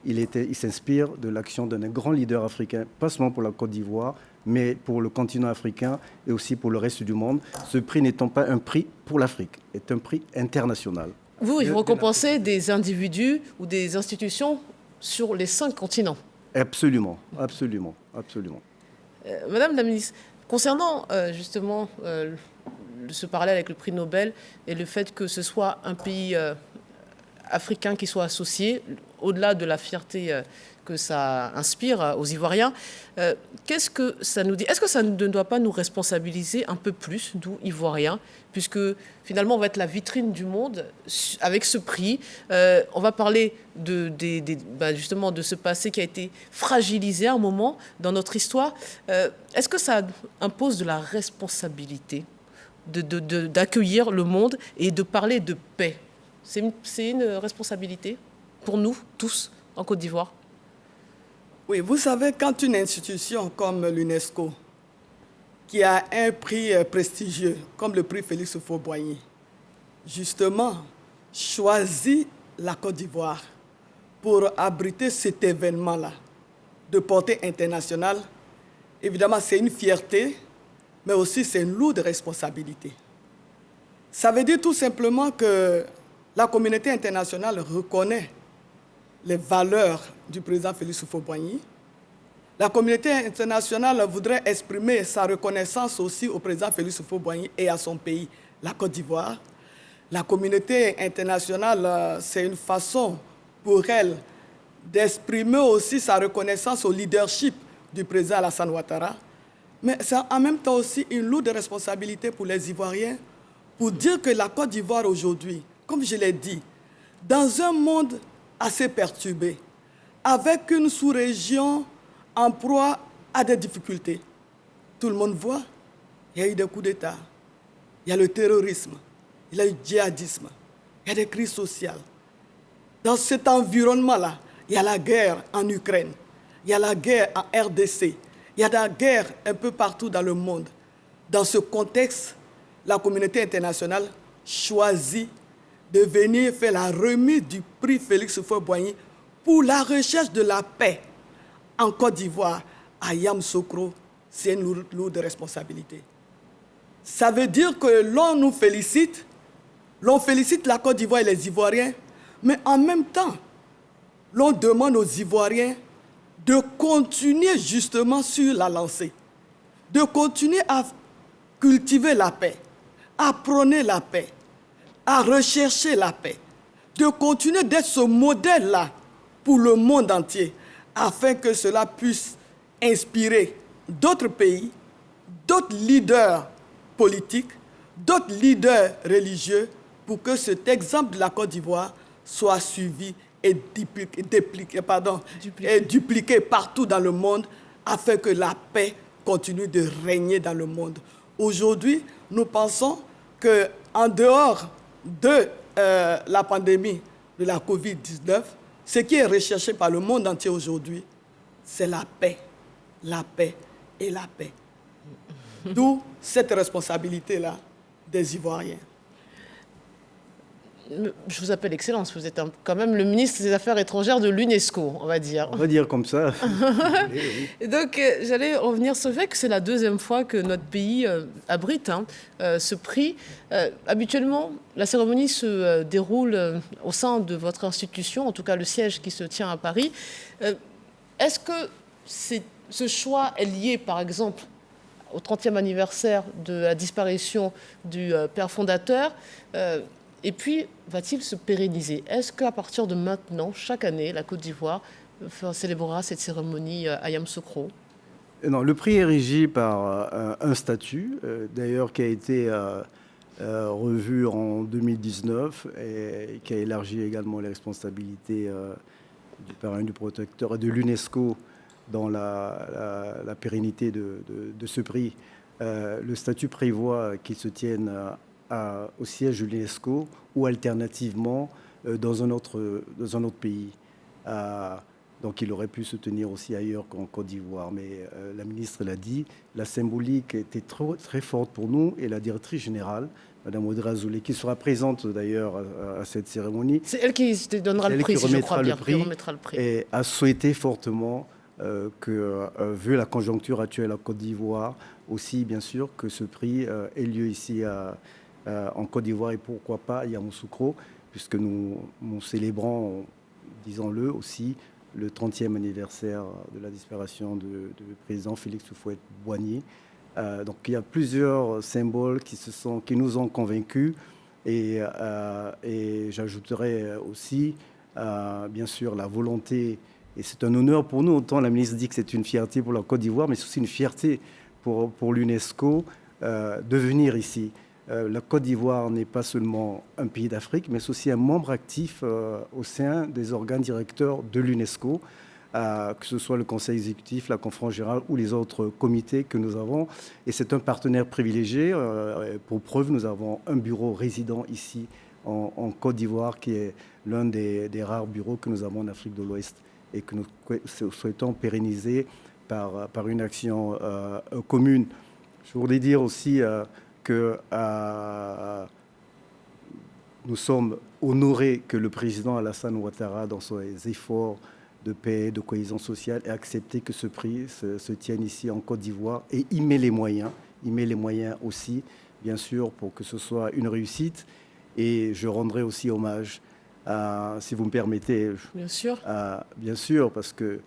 Il s'inspire de l'action d'un grand leader africain, pas seulement pour la Côte d'Ivoire, mais pour le continent africain et aussi pour le reste du monde. Ce prix n'étant pas un prix pour l'Afrique, est un prix international. Vous récompensez des individus ou des institutions sur les 5 continents. Absolument, absolument, absolument. Madame la ministre, concernant justement ce parallèle avec le prix Nobel et le fait que ce soit un pays africains qui soient associés, au-delà de la fierté que ça inspire aux Ivoiriens, qu'est-ce que ça nous dit? Est-ce que ça ne doit pas nous responsabiliser un peu plus, nous, Ivoiriens, puisque finalement, on va être la vitrine du monde avec ce prix. On va parler justement de ce passé qui a été fragilisé à un moment dans notre histoire. Est-ce que ça impose de la responsabilité d'accueillir le monde et de parler de paix? C'est une responsabilité pour nous, tous, en Côte d'Ivoire. Oui, vous savez, quand une institution comme l'UNESCO, qui a un prix prestigieux, comme le prix Félix Houphouët-Boigny, justement, choisit la Côte d'Ivoire pour abriter cet événement-là, de portée internationale, évidemment, c'est une fierté, mais aussi c'est une lourde responsabilité. Ça veut dire tout simplement que la communauté internationale reconnaît les valeurs du président Félix Houphouët-Boigny. La communauté internationale voudrait exprimer sa reconnaissance aussi au président Félix Houphouët-Boigny et à son pays, la Côte d'Ivoire. La communauté internationale, c'est une façon pour elle d'exprimer aussi sa reconnaissance au leadership du président Alassane Ouattara. Mais c'est en même temps aussi une lourde responsabilité pour les Ivoiriens pour dire que la Côte d'Ivoire aujourd'hui, comme je l'ai dit, dans un monde assez perturbé, avec une sous-région en proie à des difficultés. Tout le monde voit, il y a eu des coups d'État, il y a le terrorisme, il y a eu le djihadisme, il y a des crises sociales. Dans cet environnement-là, il y a la guerre en Ukraine, il y a la guerre en RDC, il y a la guerre un peu partout dans le monde. Dans ce contexte, la communauté internationale choisit de venir faire la remise du prix Félix Houphouët-Boigny pour la recherche de la paix en Côte d'Ivoire, à Yamoussoukro. C'est une lourde responsabilité. Ça veut dire que l'on nous félicite, l'on félicite la Côte d'Ivoire et les Ivoiriens, mais en même temps, l'on demande aux Ivoiriens de continuer justement sur la lancée, de continuer à cultiver la paix, à prôner la paix, à rechercher la paix, de continuer d'être ce modèle-là pour le monde entier, afin que cela puisse inspirer d'autres pays, d'autres leaders politiques, d'autres leaders religieux, pour que cet exemple de la Côte d'Ivoire soit suivi et dupliqué partout dans le monde, afin que la paix continue de régner dans le monde. Aujourd'hui, nous pensons qu'en dehors de la pandémie de la Covid-19, ce qui est recherché par le monde entier aujourd'hui, c'est la paix et la paix. D'où cette responsabilité-là des Ivoiriens. Je vous appelle Excellence, vous êtes quand même le ministre des Affaires étrangères de l'UNESCO, on va dire. On va dire comme ça. Et donc, j'allais revenir sur le fait que c'est la deuxième fois que notre pays abrite ce prix. Habituellement, la cérémonie se déroule au sein de votre institution, en tout cas le siège qui se tient à Paris. Est-ce que ce choix est lié, par exemple, au 30e anniversaire de la disparition du père fondateur et puis, va-t-il se pérenniser? Est-ce qu'à partir de maintenant, chaque année, la Côte d'Ivoire célébrera cette cérémonie à Yamoussoukro? Non, le prix est régi par un statut, d'ailleurs, qui a été revu en 2019 et qui a élargi également les responsabilités du parrain, du protecteur et de l'UNESCO dans la pérennité de ce prix. Le statut prévoit qu'il se tienne au siège de l'UNESCO ou alternativement dans un autre pays. Donc il aurait pu se tenir aussi ailleurs qu'en Côte d'Ivoire. Mais la ministre l'a dit, la symbolique était très forte pour nous et la directrice générale, Mme Audrey Azoulay, qui sera présente d'ailleurs à cette cérémonie. C'est elle qui te donnera le prix, si je crois bien. Qui remettra le prix. Et a souhaité fortement que, vu la conjoncture actuelle en Côte d'Ivoire, aussi bien sûr que ce prix ait lieu ici en Côte d'Ivoire et pourquoi pas à Yamoussoukro, puisque nous célébrons, disons-le aussi, le 30e anniversaire de la disparition du président Félix Houphouët-Boigny. Donc il y a plusieurs symboles qui nous ont convaincus et j'ajouterais aussi, bien sûr, la volonté, et c'est un honneur pour nous, autant la ministre dit que c'est une fierté pour la Côte d'Ivoire, mais c'est aussi une fierté pour l'UNESCO de venir ici. La Côte d'Ivoire n'est pas seulement un pays d'Afrique, mais c'est aussi un membre actif au sein des organes directeurs de l'UNESCO, que ce soit le Conseil exécutif, la Conférence générale ou les autres comités que nous avons. Et c'est un partenaire privilégié. Pour preuve, nous avons un bureau résident ici en Côte d'Ivoire, qui est l'un des rares bureaux que nous avons en Afrique de l'Ouest et que nous souhaitons pérenniser par une action commune. Je voudrais dire aussi que nous sommes honorés que le président Alassane Ouattara, dans ses efforts de paix, de cohésion sociale, ait accepté que ce prix se tienne ici en Côte d'Ivoire et il met les moyens aussi, bien sûr, pour que ce soit une réussite. Et je rendrai aussi hommage, si vous me permettez. Bien sûr. Bien sûr, parce que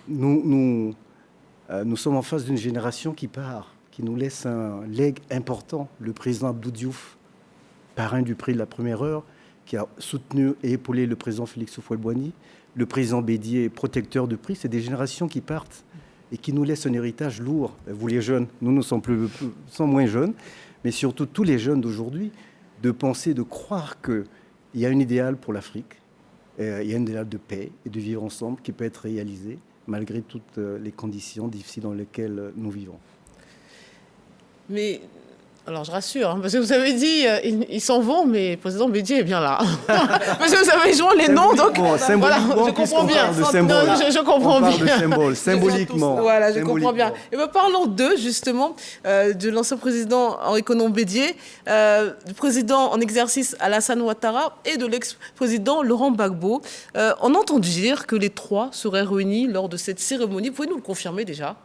nous sommes en face d'une génération qui part, qui nous laisse un legs important. Le président Abdou Diouf, parrain du prix de la première heure, qui a soutenu et épaulé le président Félix Houphouët-Boigny. Le président Bédié, protecteur de prix. C'est des générations qui partent et qui nous laissent un héritage lourd. Vous les jeunes, nous sommes moins jeunes, mais surtout tous les jeunes d'aujourd'hui, de penser, de croire qu'il y a un idéal pour l'Afrique, il y a un idéal de paix et de vivre ensemble qui peut être réalisé malgré toutes les conditions difficiles dans lesquelles nous vivons. Mais, alors je rassure, hein, parce que vous avez dit, ils s'en vont, mais le président Bédié est bien là. Parce que vous avez joint les noms, donc voilà, je comprends bien. Je comprends bien. Symboliquement. Voilà, je comprends bien. Et bien, parlons d'eux, justement, de l'ancien président Henri Konan Bédié, du président en exercice Alassane Ouattara et de l'ex-président Laurent Gbagbo. On a entendu dire que les trois seraient réunis lors de cette cérémonie. Vous pouvez nous le confirmer déjà?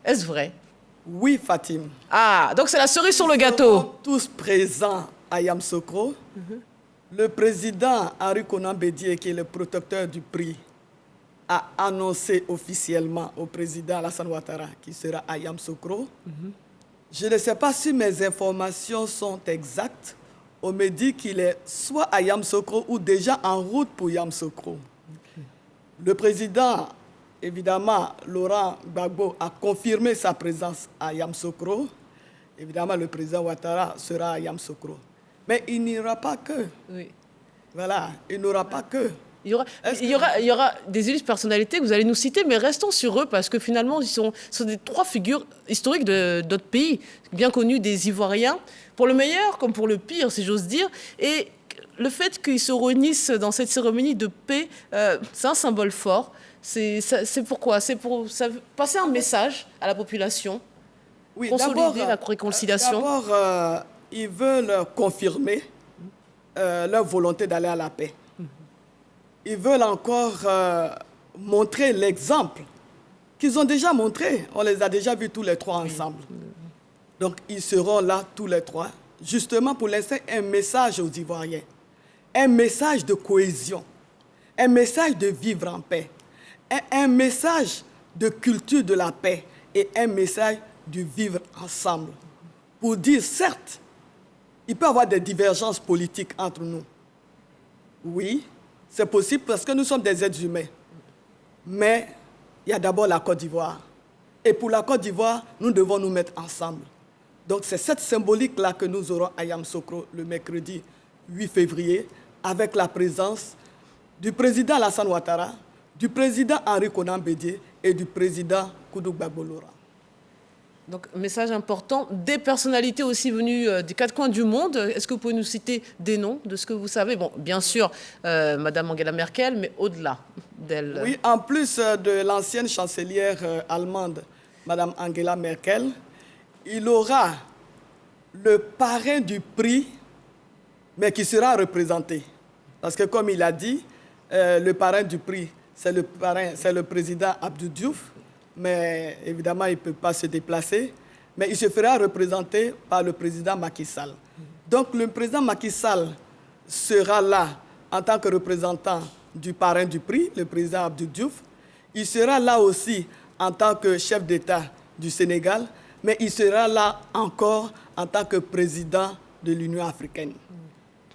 Est-ce vrai? Oui, Fatim. Ah, donc c'est la cerise sur le gâteau. Nous sommes tous présents à Yamoussoukro. Le président Henri Konan Bédié, qui est le protecteur du prix, a annoncé officiellement au président Alassane Ouattara qu'il sera à Yamoussoukro. Je ne sais pas si mes informations sont exactes. On me dit qu'il est soit à Yamoussoukro ou déjà en route pour Yamoussoukro. Le président, évidemment, Laurent Gbagbo a confirmé sa présence à Yamoussoukro. Évidemment, le président Ouattara sera à Yamoussoukro. Mais il n'y aura pas que. Oui. Voilà, il n'y aura pas que. Il y aura des illustres personnalités que vous allez nous citer, mais restons sur eux parce que finalement, ils sont des trois figures historiques de notre pays, bien connues des Ivoiriens, pour le meilleur comme pour le pire, si j'ose dire. Et le fait qu'ils se réunissent dans cette cérémonie de paix, c'est un symbole fort. C'est pourquoi? C'est pour passer un message à la population, oui, consolider la réconciliation. D'abord, ils veulent confirmer leur volonté d'aller à la paix. Ils veulent encore montrer l'exemple qu'ils ont déjà montré. On les a déjà vus tous les trois ensemble. Donc, ils seront là tous les trois, justement pour laisser un message aux Ivoiriens, un message de cohésion, un message de vivre en paix, un message de culture de la paix et un message de vivre ensemble. Pour dire, certes, il peut y avoir des divergences politiques entre nous. Oui, c'est possible parce que nous sommes des êtres humains. Mais il y a d'abord la Côte d'Ivoire. Et pour la Côte d'Ivoire, nous devons nous mettre ensemble. Donc c'est cette symbolique-là que nous aurons à Yamoussoukro le mercredi 8 février, avec la présence du président Alassane Ouattara, du président Henri Konan Bédié et du président Koudou Gbagbo Lora. Donc, message important, des personnalités aussi venues des quatre coins du monde. Est-ce que vous pouvez nous citer des noms de ce que vous savez? Bon, bien sûr, Madame Angela Merkel, mais au-delà d'elle. Oui, en plus de l'ancienne chancelière allemande, Madame Angela Merkel, il aura le parrain du prix, mais qui sera représenté. Parce que comme il a dit, le parrain du prix, c'est le président Abdou Diouf, mais évidemment, il ne peut pas se déplacer. Mais il se fera représenter par le président Macky Sall. Donc, le président Macky Sall sera là en tant que représentant du parrain du prix, le président Abdou Diouf. Il sera là aussi en tant que chef d'État du Sénégal, mais il sera là encore en tant que président de l'Union africaine.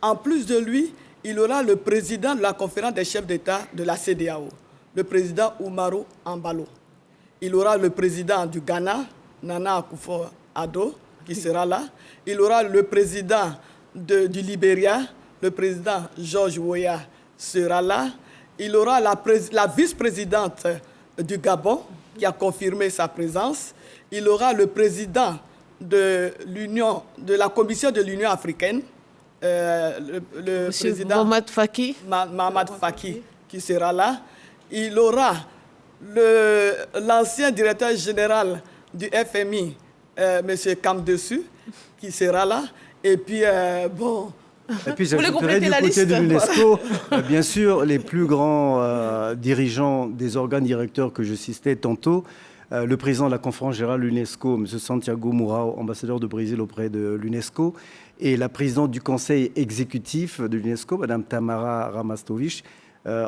En plus de lui, il aura le président de la conférence des chefs d'État de la CEDEAO, le président Umaru Embalo. Il aura le président du Ghana, Nana Akufo-Addo, qui sera là. Il aura le président du Libéria, le président George Weah sera là. Il aura la vice-présidente du Gabon, qui a confirmé sa présence. Il aura le président de la Commission de l'Union africaine, le président Mohamed Faki. Mahamat Faki, qui sera là. Il aura l'ancien directeur général du FMI, M. Kamdessu, qui sera là. Et puis, bon... Et puis j'ajouterais du côté de l'UNESCO, bien sûr, les plus grands dirigeants des organes directeurs que je citais tantôt, le président de la conférence générale de l'UNESCO, M. Santiago Mourao, ambassadeur de Brésil auprès de l'UNESCO, et la présidente du conseil exécutif de l'UNESCO, Mme Tamara Ramastovic,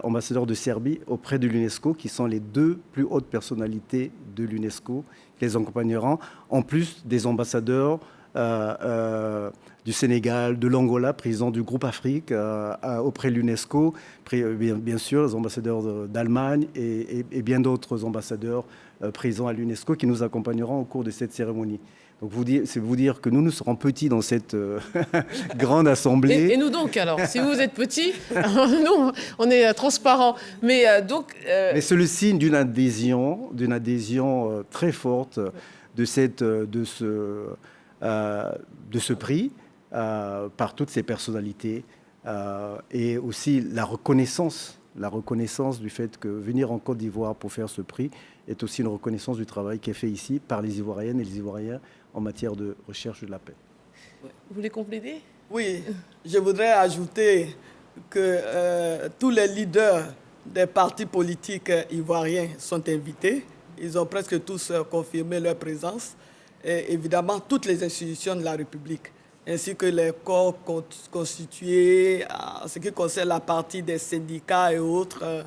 ambassadeur de Serbie auprès de l'UNESCO, qui sont les deux plus hautes personnalités de l'UNESCO, qui les accompagneront, en plus des ambassadeurs du Sénégal, de l'Angola, président du groupe Afrique auprès de l'UNESCO, bien sûr les ambassadeurs d'Allemagne et bien d'autres ambassadeurs présents à l'UNESCO qui nous accompagneront au cours de cette cérémonie. Donc c'est vous dire que nous serons petits dans cette grande assemblée. Et nous donc alors, si vous êtes petits, nous on est transparents. Mais Mais c'est le signe d'une adhésion très forte de ce prix par toutes ces personnalités et aussi la reconnaissance du fait que venir en Côte d'Ivoire pour faire ce prix est aussi une reconnaissance du travail qui est fait ici par les Ivoiriennes et les Ivoiriens en matière de recherche de la paix. Vous voulez compléter? Oui, je voudrais ajouter que tous les leaders des partis politiques ivoiriens sont invités. Ils ont presque tous confirmé leur présence. Et évidemment, toutes les institutions de la République, ainsi que les corps constitués, en ce qui concerne la partie des syndicats et autres,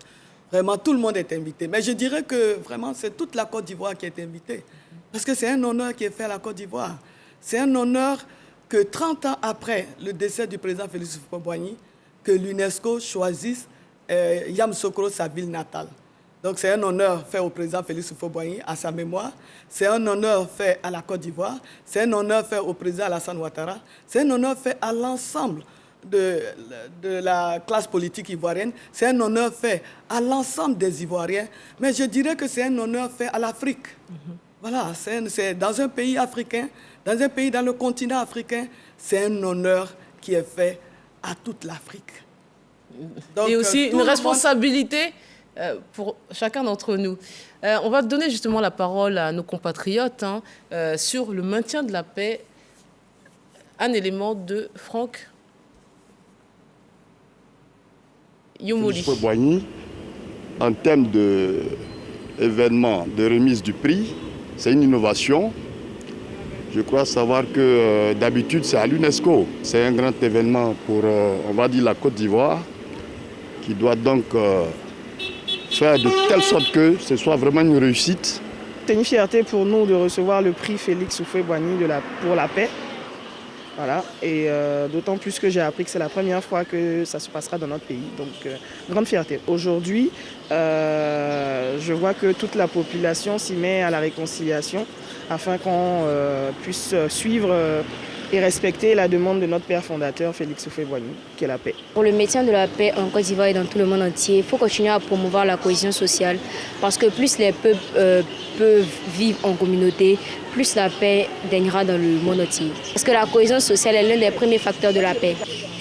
vraiment, tout le monde est invité. Mais je dirais que vraiment, c'est toute la Côte d'Ivoire qui est invitée. Parce que c'est un honneur qui est fait à la Côte d'Ivoire. C'est un honneur que 30 ans après le décès du président Félix Houphouët-Boigny, que l'UNESCO choisisse Yamoussoukro, sa ville natale. Donc c'est un honneur fait au président Félix Houphouët-Boigny à sa mémoire. C'est un honneur fait à la Côte d'Ivoire. C'est un honneur fait au président Alassane Ouattara. C'est un honneur fait à l'ensemble de la classe politique ivoirienne. C'est un honneur fait à l'ensemble des Ivoiriens. Mais je dirais que c'est un honneur fait à l'Afrique. Voilà, c'est dans un pays africain, dans un pays dans le continent africain, c'est un honneur qui est fait à toute l'Afrique. Et aussi une responsabilité pour chacun d'entre nous. On va donner justement la parole à nos compatriotes sur le maintien de la paix. Un élément de Franck Youmoli. Boigny, en termes d'événement de remise du prix, c'est une innovation. Je crois savoir que d'habitude c'est à l'UNESCO. C'est un grand événement pour, on va dire, la Côte d'Ivoire, qui doit donc faire de telle sorte que ce soit vraiment une réussite. C'est une fierté pour nous de recevoir le prix Félix Houphouët-Boigny pour la paix. Voilà, et d'autant plus que j'ai appris que c'est la première fois que ça se passera dans notre pays. Donc, grande fierté. Aujourd'hui, je vois que toute la population s'y met à la réconciliation afin qu'on puisse suivre et respecter la demande de notre père fondateur, Félix Houphouët-Boigny, qui est la paix. Pour le maintien de la paix en Côte d'Ivoire et dans tout le monde entier, il faut continuer à promouvoir la cohésion sociale parce que plus les peuples peuvent vivre en communauté, plus la paix régnera dans le monde entier. Parce que la cohésion sociale est l'un des premiers facteurs de la paix.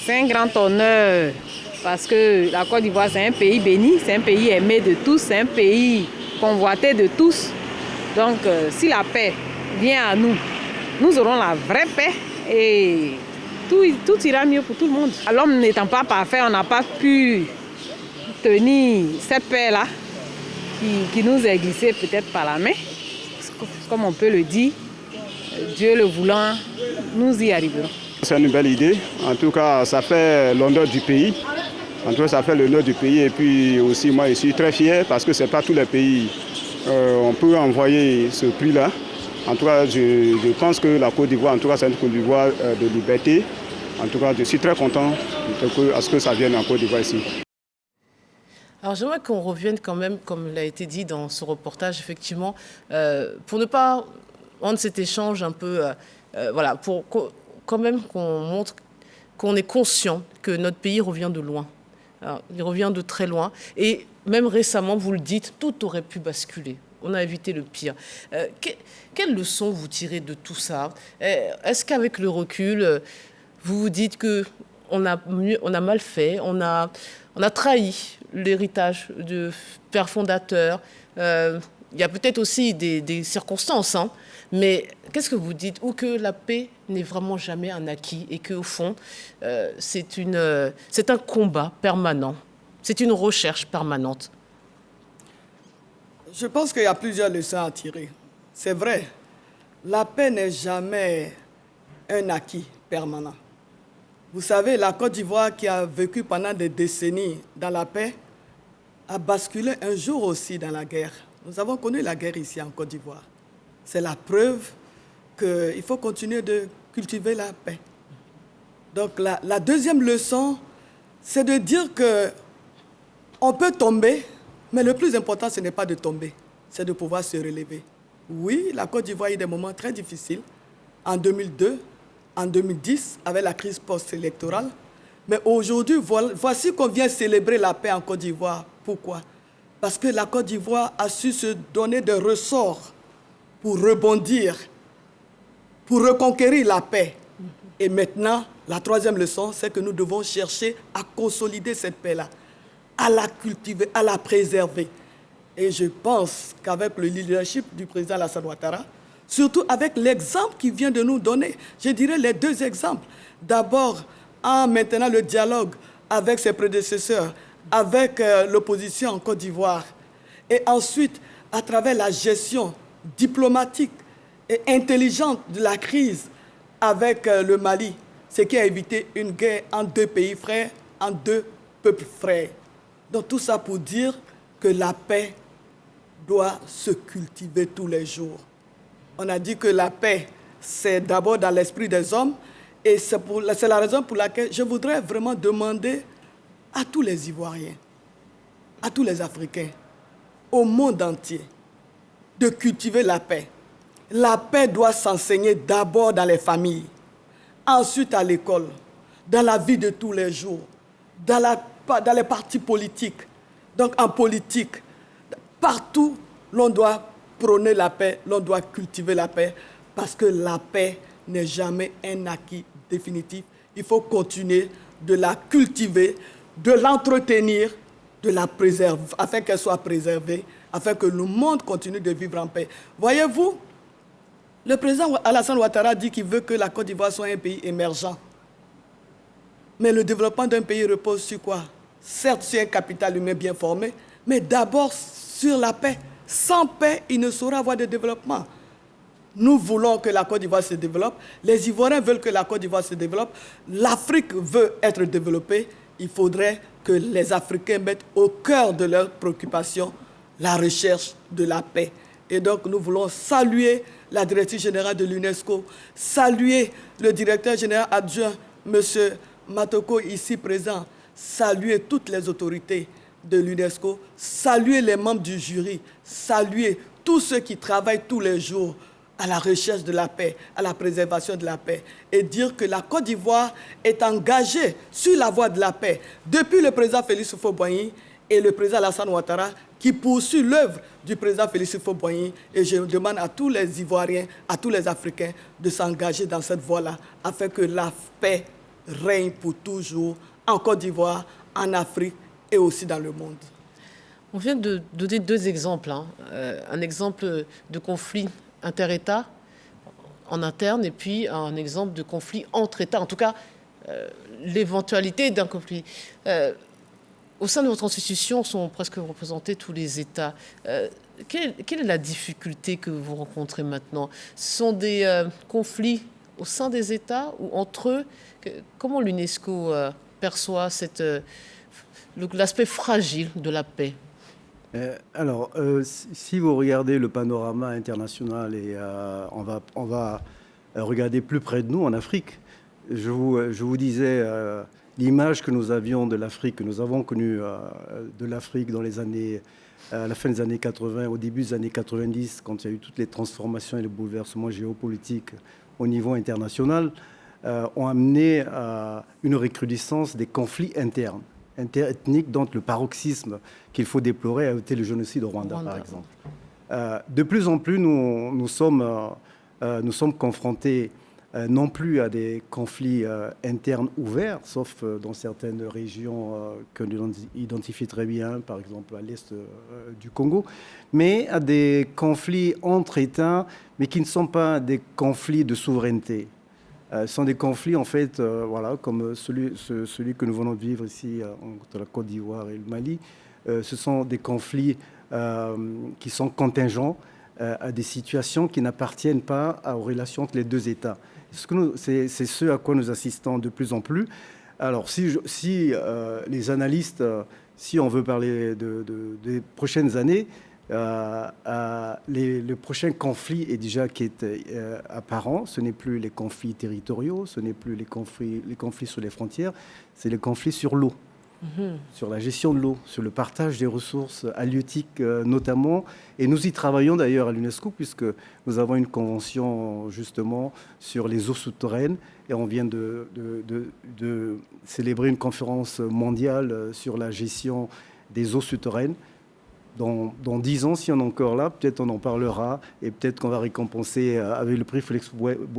C'est un grand honneur parce que la Côte d'Ivoire, c'est un pays béni, c'est un pays aimé de tous, c'est un pays convoité de tous. Donc, si la paix vient à nous, nous aurons la vraie paix et tout ira mieux pour tout le monde. L'homme n'étant pas parfait, on n'a pas pu tenir cette paix-là qui nous est glissée peut-être par la main. Comme on peut le dire, Dieu le voulant, nous y arriverons. C'est une belle idée. En tout cas, ça fait l'honneur du pays. En tout cas, ça fait l'honneur du pays. Et puis aussi, moi, je suis très fier parce que ce n'est pas tous les pays on peut envoyer ce prix-là. En tout cas, je pense que la Côte d'Ivoire, en tout cas, c'est une Côte d'Ivoire de liberté. En tout cas, je suis très content à ce que ça vienne en Côte d'Ivoire ici. Alors j'aimerais qu'on revienne quand même, comme l'a été dit dans ce reportage, effectivement, pour ne pas rendre cet échange un peu... voilà, pour quand même qu'on montre qu'on est conscient que notre pays revient de loin. Alors, il revient de très loin. Et même récemment, vous le dites, tout aurait pu basculer. On a évité le pire. Quelle leçon vous tirez de tout ça? Est-ce qu'avec le recul, vous vous dites qu'on a mal fait, on a trahi l'héritage du père fondateur? Il y a peut-être aussi des circonstances, hein, mais qu'est-ce que vous dites? Ou que la paix n'est vraiment jamais un acquis et qu'au fond, c'est un combat permanent, c'est une recherche permanente. Je pense qu'il y a plusieurs leçons à tirer. C'est vrai, la paix n'est jamais un acquis permanent. Vous savez, la Côte d'Ivoire, qui a vécu pendant des décennies dans la paix, a basculé un jour aussi dans la guerre. Nous avons connu la guerre ici en Côte d'Ivoire. C'est la preuve qu'il faut continuer de cultiver la paix. Donc la deuxième leçon, c'est de dire qu'on peut tomber, mais le plus important, ce n'est pas de tomber, c'est de pouvoir se relever. Oui, la Côte d'Ivoire a eu des moments très difficiles en 2002, en 2010, avec la crise post-électorale. Mais aujourd'hui, voici qu'on vient célébrer la paix en Côte d'Ivoire. Pourquoi? Parce que la Côte d'Ivoire a su se donner des ressorts pour rebondir, pour reconquérir la paix. Et maintenant, la troisième leçon, c'est que nous devons chercher à consolider cette paix-là, à la cultiver, à la préserver. Et je pense qu'avec le leadership du président Alassane Ouattara, surtout avec l'exemple qu'il vient de nous donner, je dirais les deux exemples. D'abord, en maintenant le dialogue avec ses prédécesseurs, avec l'opposition en Côte d'Ivoire, et ensuite, à travers la gestion diplomatique et intelligente de la crise avec le Mali, ce qui a évité une guerre en deux pays frères, en deux peuples frères. Donc tout ça pour dire que la paix doit se cultiver tous les jours. On a dit que la paix, c'est d'abord dans l'esprit des hommes, et c'est la raison pour laquelle je voudrais vraiment demander à tous les Ivoiriens, à tous les Africains, au monde entier, de cultiver la paix. La paix doit s'enseigner d'abord dans les familles, ensuite à l'école, dans la vie de tous les jours, dans les partis politiques. Donc en politique, partout, l'on doit prôner la paix, l'on doit cultiver la paix, parce que la paix n'est jamais un acquis définitif. Il faut continuer de la cultiver, de l'entretenir, de la préserver, afin qu'elle soit préservée, afin que le monde continue de vivre en paix. Voyez-vous, le président Alassane Ouattara dit qu'il veut que la Côte d'Ivoire soit un pays émergent. Mais le développement d'un pays repose sur quoi? Certes, sur un capital humain bien formé, mais d'abord sur la paix. Sans paix, il ne saura avoir de développement. Nous voulons que la Côte d'Ivoire se développe. Les Ivoiriens veulent que la Côte d'Ivoire se développe. L'Afrique veut être développée. Il faudrait que les Africains mettent au cœur de leurs préoccupations la recherche de la paix. Et donc, nous voulons saluer la directrice générale de l'UNESCO, saluer le directeur général adjoint, M. Matoko, ici présent, saluer toutes les autorités de l'UNESCO, saluer les membres du jury, saluer tous ceux qui travaillent tous les jours à la recherche de la paix, à la préservation de la paix, et dire que la Côte d'Ivoire est engagée sur la voie de la paix depuis le président Félix Houphouët-Boigny et le président Alassane Ouattara, qui poursuit l'œuvre du président Félix Houphouët-Boigny. Et je demande à tous les Ivoiriens, à tous les Africains de s'engager dans cette voie-là, afin que la paix règne pour toujours en Côte d'Ivoire, en Afrique et aussi dans le monde. On vient de donner deux exemples. Un exemple de conflit inter-États en interne et puis un exemple de conflit entre États. En tout cas, l'éventualité d'un conflit. Au sein de votre institution, sont presque représentés tous les États. Quelle est la difficulté que vous rencontrez maintenant? Ce sont des conflits au sein des États ou entre eux? Comment l'UNESCO perçoit l'aspect fragile de la paix? Alors, si vous regardez le panorama international, et on va regarder plus près de nous, en Afrique, je vous disais l'image que nous avions de l'Afrique, que nous avons connue de l'Afrique dans à la fin des années 80, au début des années 90, quand il y a eu toutes les transformations et les bouleversements géopolitiques au niveau international, ont amené à une recrudescence des conflits internes, interethniques, dont le paroxysme qu'il faut déplorer a été le génocide au Rwanda, par exemple. De plus en plus, nous sommes confrontés non plus à des conflits internes ouverts, sauf dans certaines régions que l'on identifie très bien, par exemple à l'est du Congo, mais à des conflits entre États, mais qui ne sont pas des conflits de souveraineté. Ce sont des conflits, en fait, comme celui que nous venons de vivre ici entre la Côte d'Ivoire et le Mali. Ce sont des conflits qui sont contingents à des situations qui n'appartiennent pas aux relations entre les deux États. C'est ce à quoi nous assistons de plus en plus. Alors, si les analystes, si on veut parler des prochaines années, le prochain conflit est déjà qui est apparent. Ce n'est plus les conflits territoriaux, ce n'est plus les conflits sur les frontières, c'est les conflits sur l'eau. Sur la gestion de l'eau, sur le partage des ressources halieutiques notamment. Et nous y travaillons d'ailleurs à l'UNESCO, puisque nous avons une convention justement sur les eaux souterraines, et on vient de célébrer une conférence mondiale sur la gestion des eaux souterraines. Dans 10 ans, si on est encore là, peut-être on en parlera, et peut-être qu'on va récompenser avec le prix Félix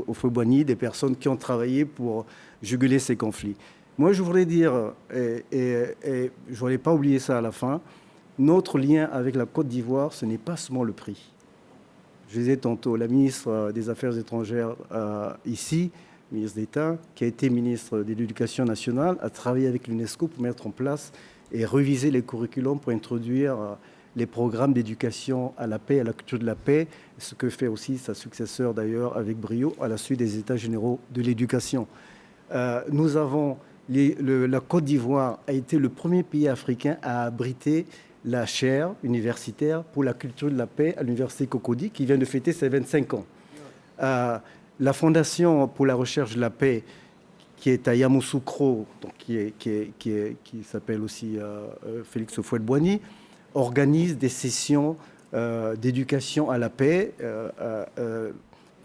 Houphouët-Boigny des personnes qui ont travaillé pour juguler ces conflits. Moi, je voudrais dire, et je ne voulais pas oublier ça à la fin, notre lien avec la Côte d'Ivoire, ce n'est pas seulement le prix. Je disais tantôt, la ministre des Affaires étrangères ici, ministre d'État, qui a été ministre de l'Éducation nationale, a travaillé avec l'UNESCO pour mettre en place et réviser les curriculums pour introduire les programmes d'éducation à la paix, à la culture de la paix, ce que fait aussi sa successeur d'ailleurs avec brio à la suite des États généraux de l'éducation. Nous avons... la Côte d'Ivoire a été le premier pays africain à abriter la chaire universitaire pour la culture de la paix à l'université Cocody, qui vient de fêter ses 25 ans. La Fondation pour la recherche de la paix, qui est à Yamoussoukro, donc qui s'appelle aussi Félix Houphouët-Boigny, organise des sessions d'éducation à la paix.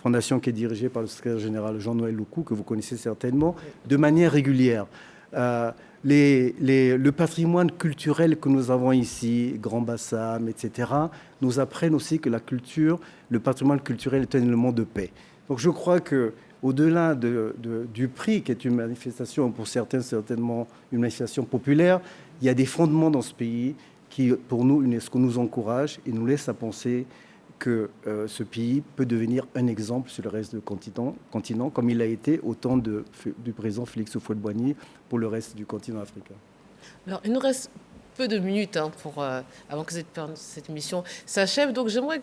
Fondation qui est dirigée par le secrétaire général Jean-Noël Loukou, que vous connaissez certainement, de manière régulière. Le patrimoine culturel que nous avons ici, Grand Bassam, etc., nous apprennent aussi que la culture, le patrimoine culturel est un élément de paix. Donc je crois qu'au-delà du prix, qui est une manifestation, pour certains certainement une manifestation populaire, il y a des fondements dans ce pays qui, pour nous, l'UNESCO nous encourage et nous laisse à penser que ce pays peut devenir un exemple sur le reste du continent, comme il a été au temps du président Félix Houphouët-Boigny pour le reste du continent africain. Alors, il nous reste peu de minutes avant que cette émission s'achève. Donc, j'aimerais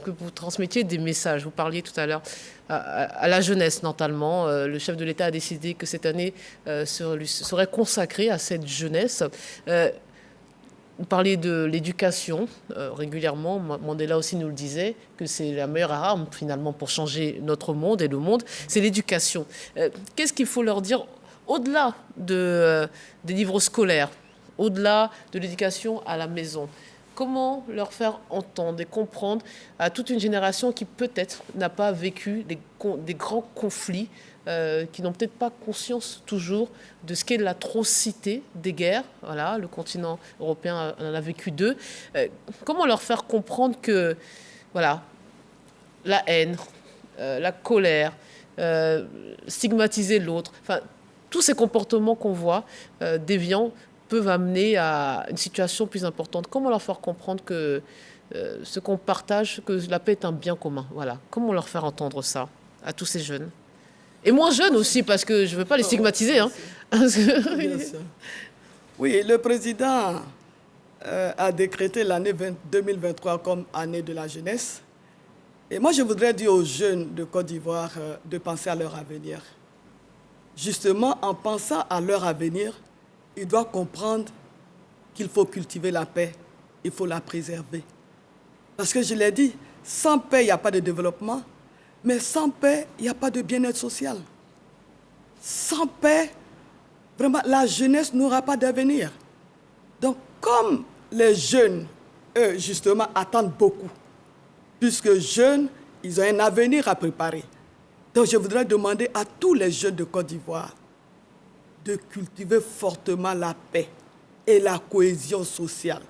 que vous transmettiez des messages. Vous parliez tout à l'heure à la jeunesse, notamment. Le chef de l'État a décidé que cette année serait consacrée à cette jeunesse. Vous parlez de l'éducation régulièrement. Mandela aussi nous le disait, que c'est la meilleure arme finalement pour changer notre monde et le monde, c'est l'éducation. Qu'est-ce qu'il faut leur dire au-delà des livres scolaires, au-delà de l'éducation à la maison? Comment leur faire entendre et comprendre à toute une génération qui peut-être n'a pas vécu des grands conflits, qui n'ont peut-être pas conscience toujours de ce qu'est l'atrocité des guerres. Voilà, le continent européen en a vécu 2. Comment leur faire comprendre que voilà, la haine, la colère, stigmatiser l'autre, enfin, tous ces comportements qu'on voit déviants peuvent amener à une situation plus importante. Comment leur faire comprendre que ce qu'on partage, que la paix est un bien commun. Voilà. Comment leur faire entendre ça à tous ces jeunes? Et moins jeunes aussi, parce que je ne veux pas les stigmatiser. Hein. Bien sûr. Oui, le président a décrété l'année 2023 comme année de la jeunesse. Et moi, je voudrais dire aux jeunes de Côte d'Ivoire de penser à leur avenir. Justement, en pensant à leur avenir, ils doivent comprendre qu'il faut cultiver la paix, il faut la préserver. Parce que je l'ai dit, sans paix, il n'y a pas de développement, mais sans paix, il n'y a pas de bien-être social. Sans paix, vraiment, la jeunesse n'aura pas d'avenir. Donc, comme les jeunes, eux, justement, attendent beaucoup, puisque jeunes, ils ont un avenir à préparer. Donc, je voudrais demander à tous les jeunes de Côte d'Ivoire de cultiver fortement la paix et la cohésion sociale.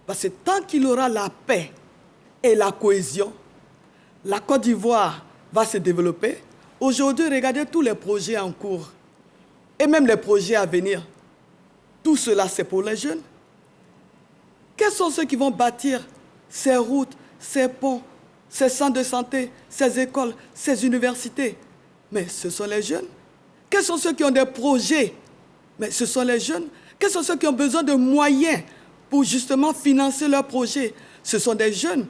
Parce que tant qu'il y aura la paix et la cohésion, la Côte d'Ivoire va se développer. Aujourd'hui, regardez tous les projets en cours et même les projets à venir. Tout cela, c'est pour les jeunes. Quels sont ceux qui vont bâtir ces routes, ces ponts, ces centres de santé, ces écoles, ces universités? Mais ce sont les jeunes. Quels sont ceux qui ont des projets? Mais ce sont les jeunes. Quels sont ceux qui ont besoin de moyens pour justement financer leurs projets? Ce sont des jeunes.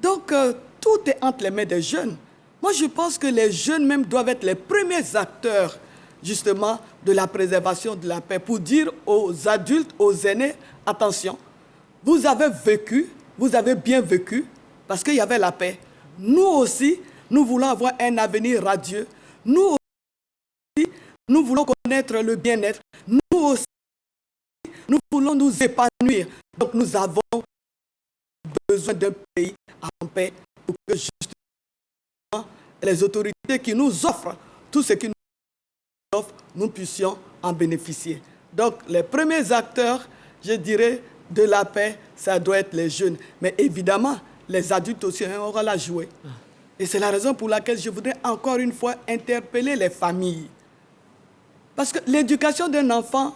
Donc, tout est entre les mains des jeunes. Moi, je pense que les jeunes même doivent être les premiers acteurs, justement, de la préservation de la paix, pour dire aux adultes, aux aînés, attention, vous avez vécu, vous avez bien vécu, parce qu'il y avait la paix. Nous aussi, nous voulons avoir un avenir radieux. Nous aussi, nous voulons connaître le bien-être. Nous aussi, nous voulons nous épanouir. Donc, nous avons besoin d'un pays en paix pour que justement les autorités qui nous offrent tout ce qui nous offrent, nous puissions en bénéficier. Donc, les premiers acteurs, je dirais, de la paix, ça doit être les jeunes. Mais évidemment, les adultes aussi ont un rôle à jouer. Et c'est la raison pour laquelle je voudrais encore une fois interpeller les familles. Parce que l'éducation d'un enfant,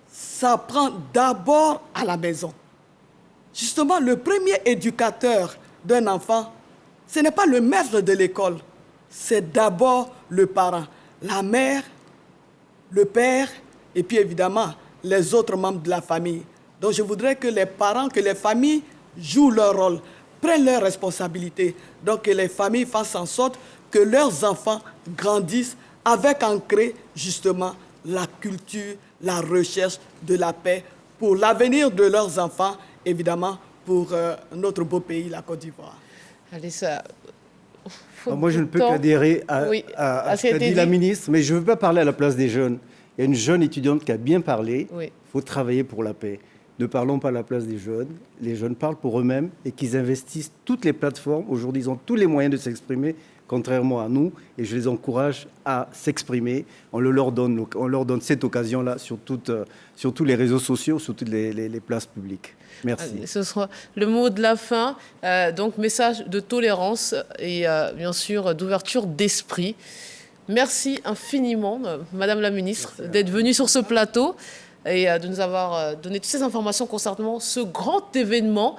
ça prend d'abord à la maison. Justement, le premier éducateur d'un enfant, ce n'est pas le maître de l'école, c'est d'abord le parent, la mère, le père, et puis évidemment les autres membres de la famille. Donc je voudrais que les parents, que les familles jouent leur rôle, prennent leurs responsabilités. Donc que les familles fassent en sorte que leurs enfants grandissent avec ancré justement la culture, la recherche de la paix pour l'avenir de leurs enfants, évidemment pour notre beau pays, la Côte d'Ivoire. Allez, ça... Moi, je ne peux qu'adhérer à ce qu'a dit la ministre, mais je ne veux pas parler à la place des jeunes. Il y a une jeune étudiante qui a bien parlé. Il faut travailler pour la paix. Ne parlons pas à la place des jeunes. Les jeunes parlent pour eux-mêmes et qu'ils investissent toutes les plateformes. Aujourd'hui, ils ont tous les moyens de s'exprimer, contrairement à nous. Et je les encourage à s'exprimer. On leur donne cette occasion-là sur tous les réseaux sociaux, sur toutes les places publiques. Merci. Ce sera le mot de la fin. Donc, message de tolérance et bien sûr d'ouverture d'esprit. Merci infiniment, Madame la Ministre, d'être venue sur ce plateau et de nous avoir donné toutes ces informations concernant ce grand événement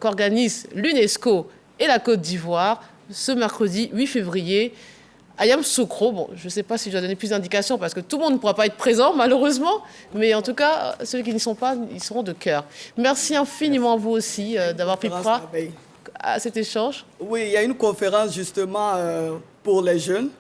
qu'organise l'UNESCO et la Côte d'Ivoire ce mercredi 8 février. à Yamoussoukro. Bon, je ne sais pas si je dois donner plus d'indications parce que tout le monde ne pourra pas être présent, malheureusement. Mais en tout cas, ceux qui n'y sont pas, ils seront de cœur. Merci infiniment à vous aussi d'avoir pris part à cet échange. Oui, il y a une conférence justement pour les jeunes.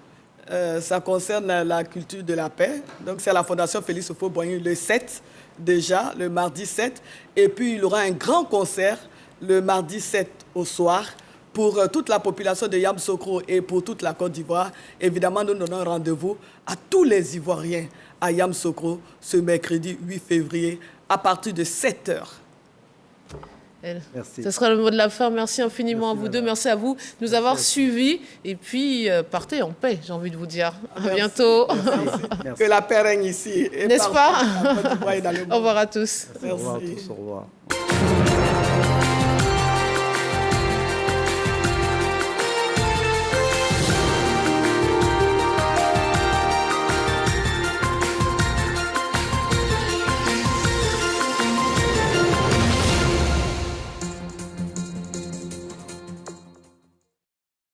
Ça concerne la culture de la paix. Donc, c'est à la Fondation Félix Houphouët-Boigny le 7 déjà, le mardi 7. Et puis, il y aura un grand concert le mardi 7 au soir pour toute la population de Yamoussoukro et pour toute la Côte d'Ivoire. Évidemment, nous donnons rendez-vous à tous les Ivoiriens à Yamoussoukro ce mercredi 8 février à partir de 7 h. Merci. Ce sera le mot de la fin. Merci infiniment à vous deux. Merci à vous de nous avoir suivis. Et puis, partez en paix, j'ai envie de vous dire. À bientôt. Merci. Que la paix règne ici. N'est-ce pas? Au Au revoir à tous. Merci. Au revoir à tous. Au revoir.